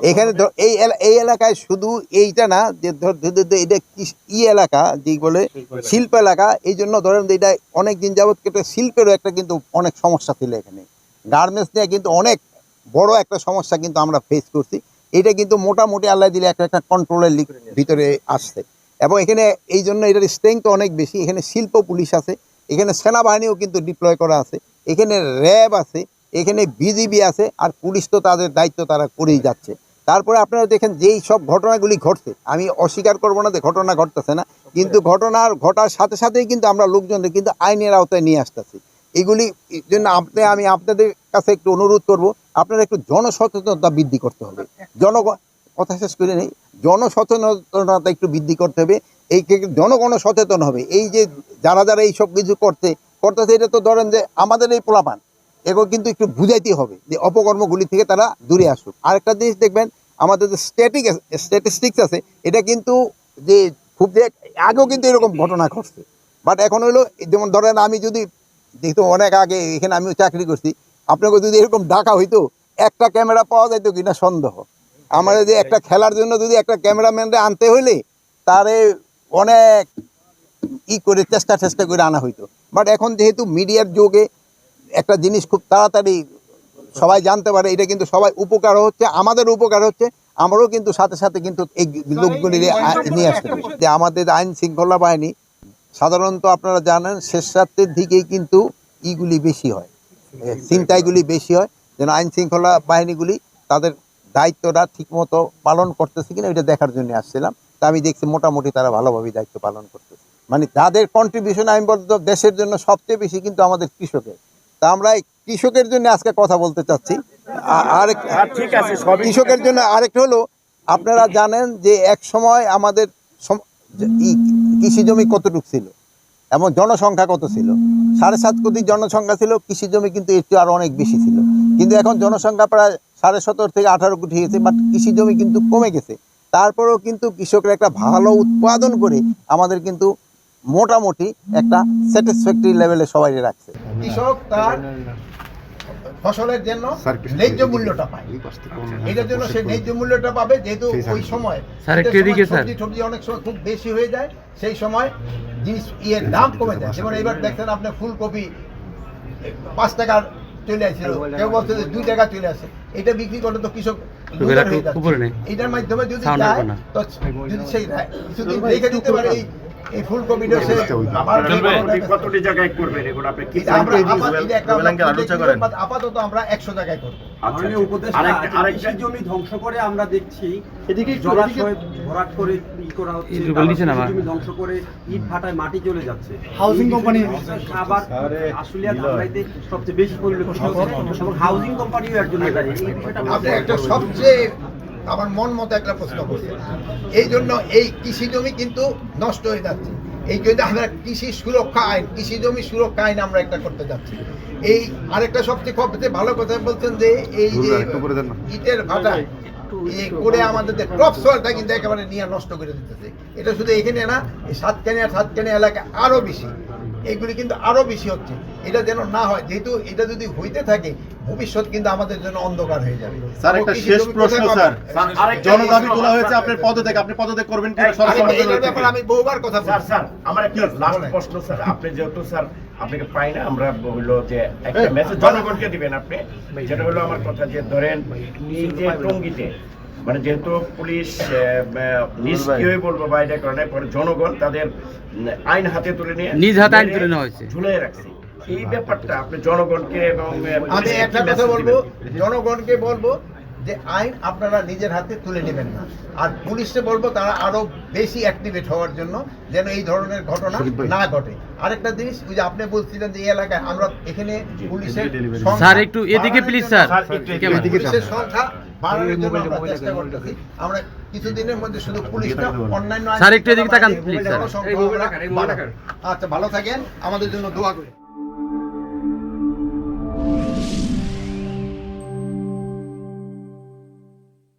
এখানে এই এলাকায় শুধু এইটা না যে এটা এলাকা যে বলে শিল্প এলাকা, এই জন্য ধরেন যে এটা অনেক দিন যাবৎ একটা শিল্পেরও একটা কিন্তু অনেক সমস্যা ছিল এখানে। গার্মেন্টস নিয়ে কিন্তু অনেক বড় একটা সমস্যা কিন্তু আমরা ফেস করছি। এটা কিন্তু মোটামুটি আল্লাহ দিলে একটা কন্ট্রোলের ভিতরে আসছে, এবং এখানে এই জন্য এটার স্ট্রেংথ অনেক বেশি। এখানে শিল্প পুলিশ আছে, এখানে সেনাবাহিনীও কিন্তু ডিপ্লয় করা আছে, এখানে র্যাব আছে, এখানে বিজিবি আছে, আর পুলিশ তো তাদের দায়িত্ব তারা করেই যাচ্ছে। তারপরে আপনারা দেখেন যেই সব ঘটনাগুলি ঘটছে, আমি অস্বীকার করবো না যে ঘটনা ঘটতেছে না, কিন্তু ঘটনার ঘটার সাথে সাথেই কিন্তু আমরা লোকজনদের কিন্তু আইনের আওতায় নিয়ে আসতেছি। এগুলি জন্য আমি আপনাদের কাছে একটু অনুরোধ করব, আপনারা একটু জনসচেতনতা বৃদ্ধি করতে হবে। কথা শেষ করে নেই, জনসচেতনতা একটু বৃদ্ধি করতে হবে। এই জনগণ সচেতন হবে। এই যে যারা যারা এই সব কিছু করতেছে, এটা তো ধরেন যে আমাদের এই পোলাপান, এগুলো কিন্তু একটু বুঝাইতে হবে যে অপকর্মগুলি থেকে তারা দূরে আসুক। আরেকটা জিনিস দেখবেন, আমাদের যে স্ট্যাটিস্টিক্স আছে, এটা কিন্তু যে খুব যে আগেও কিন্তু এরকম ঘটনা ঘটছে, বাট এখন হলো যেমন ধরেন আমি যদি যেহেতু অনেক আগে এখানে আমিও চাকরি করছি, আপনাকে যদি এরকম ডাকা হইতো, একটা ক্যামেরা পাওয়া যাইতো কিনা সন্দেহ। আমাদের যে একটা খেলার জন্য যদি একটা ক্যামেরাম্যানরে আনতে হইলে তারে অনেক করে চেষ্টা করে আনা হইতো। বাট এখন যেহেতু মিডিয়ার যুগে একটা জিনিস খুব তাড়াতাড়ি সবাই জানতে পারে, এটা কিন্তু সবাই উপকার হচ্ছে, আমাদের উপকার হচ্ছে, আমরাও কিন্তু সাথে সাথে কিন্তু এই লোকগুলি নিয়ে আসতে পারি। যে আমাদের আইন শৃঙ্খলা বাহিনী সাধারণত আপনারা জানেন শেষ রাত্রের দিকেই কিন্তু ইগুলি বেশি হয়, ছিনতাইগুলি বেশি হয়। যেন আইন শৃঙ্খলা বাহিনীগুলি তাদের দায়িত্বটা ঠিকমতো পালন করতেছে কিনা এটা দেখার জন্য আসছিলাম। তা আমি দেখছি মোটামুটি তারা ভালোভাবেই দায়িত্ব পালন করতেছে। মানে তাদের কন্ট্রিবিউশন আমি বলতে দেশের জন্য সবচেয়ে বেশি কিন্তু আমাদের কৃষকের। তা আমরা কৃষকের জন্য আজকে কথা বলতে চাচ্ছি। আর কৃষকের জন্য আরেকটা হলো, আপনারা জানেন যে এক সময় আমাদের কৃষি জমি কতটুকু ছিল এবং জনসংখ্যা কত ছিল? 7.5 কোটি জনসংখ্যা ছিল, কৃষি জমি কিন্তু এর চেয়ে আরো অনেক বেশি ছিল। কিন্তু এখন জনসংখ্যা প্রায় 17.5 থেকে 18 কোটি হয়েছে, বাট কৃষি জমি কিন্তু কমে গেছে। তারপরেও কিন্তু কৃষকরা একটা ভালো উৎপাদন করে আমাদের কিন্তু মোটামুটি একটা স্যাটিসফ্যাক্টরি লেভেলে সবাই রাখছে। কৃষক তার ফসলের জন্য ন্যায্য মূল্যটা পায়, এটার জন্য সে ন্যায্য মূল্যটা পাবে। যেহেতু ওই সময় সবজি অনেক সময় খুব বেশি হয়ে যায়, সেই সময় জিনিস দাম কমে যায়। যেমন এবার দেখছেন আপনি ফুলকপি 5 টাকার চলে আসছিল, কেউ বলছে যে 2 টাকা চলে আসে। এটা বিক্রি করলে তো কৃষক এটার মাধ্যমে যদি যায়, তো যদি সেই কিছুদিন রেখে দিতে পারে এই ফুলকপিটা সে কতটি জায়গায় করবেন এগুলো আপনি কি আপাতত আমরা 100 জায়গায় করব। আরেকটা জমি ধ্বংস করে আমরা দেখছি এদিকে জলাশয় ভরাট করে করা হচ্ছে, জমি ধ্বংস করে ইট ফাটায় মাটি চলে যাচ্ছে। হাউজিং কোম্পানি আবার আশুলিয়া ধামরাইতে সবচেয়ে বেশি পরিলক্ষিত হচ্ছে, এবং হাউজিং কোম্পানিও এর জন্য দায়ী। এই বিষয়টা একটা সবচেয়ে আমার মন মতো একটা প্রশ্ন করছে। এই জন্য এই কৃষি জমি কিন্তু নষ্ট হয়ে যাচ্ছে। এই জন্য আমরা কৃষি সুরক্ষা আইন, কৃষি জমি সুরক্ষা আইন আমরা একটা করতে যাচ্ছি। এই আরেকটা সবচেয়ে ভালো কথা বলছেন যে এই যে ইটের ভাটা করে আমাদের ক্রপ সয়েলটা কিন্তু একেবারে নিয়ে নষ্ট করে দিতেছে। এটা শুধু এখানে না, এই সাতকানিয়া এলাকা আরো বেশি, এইগুলি কিন্তু আরো বেশি হচ্ছে। এটা যেন না হয়, যেহেতু এটা যদি হইতে থাকে ভবিষ্যৎ কিন্তু আমাদের জন্য অন্ধকার হয়ে যাবে। স্যার একটা শেষ প্রশ্ন স্যার, জনদাবি তোলা হয়েছে আপনার পদত্যাগ, আপনি পদত্যাগ করবেন কিনা এই ব্যাপারে আমি বহুবার কথা বলছি। স্যার আমার একটা লাস্ট প্রশ্ন স্যার, আপনি যেহেতু স্যার আপনাকে পাই না, আমরা হলো যে একটা মেসেজ জনগণকে দিবেন আপনি, যেটা হলো আমার কথা যে ধরেন এই যে টঙ্গীতে মানে যেহেতু পুলিশ নিষ্ক্রিয় বলবো বা এটা কারণে পরে জনগণ তাদের আইন হাতে তুলে নিয়ে নিজ হাতে আইন তুলে নেওয়া হয়েছে, ঝুলিয়ে রাখছে। এই ব্যাপারটা আপনি জনগণকে এবং আমি একটা কথা বলবো, জনগণকে বলবো যে আইন আপনারা নিজের হাতে তুলে নেবেন না, আর পুলিশকে বলবো তারা আরো বেশি অ্যাক্টিভেট হওয়ার জন্য, যেন এই ধরনের ঘটনা না ঘটে। আরেকটা জিনিস, ওই যে আপনি বলছিলেন যে এই এলাকায় আমরা এখানে পুলিশের স্যার একটু এদিকে প্লিজ স্যার, পুলিশের সংখ্যা বাড়ানোর জন্য আমরা চেষ্টা করতেছি। আমরা কিছুদিনের মধ্যে শুধু পুলিশ না, অন্যান্য স্যার একটু এদিকে তাকান প্লিজ স্যার। আচ্ছা, ভালো থাকেন, আমাদের জন্য দোয়া করেন।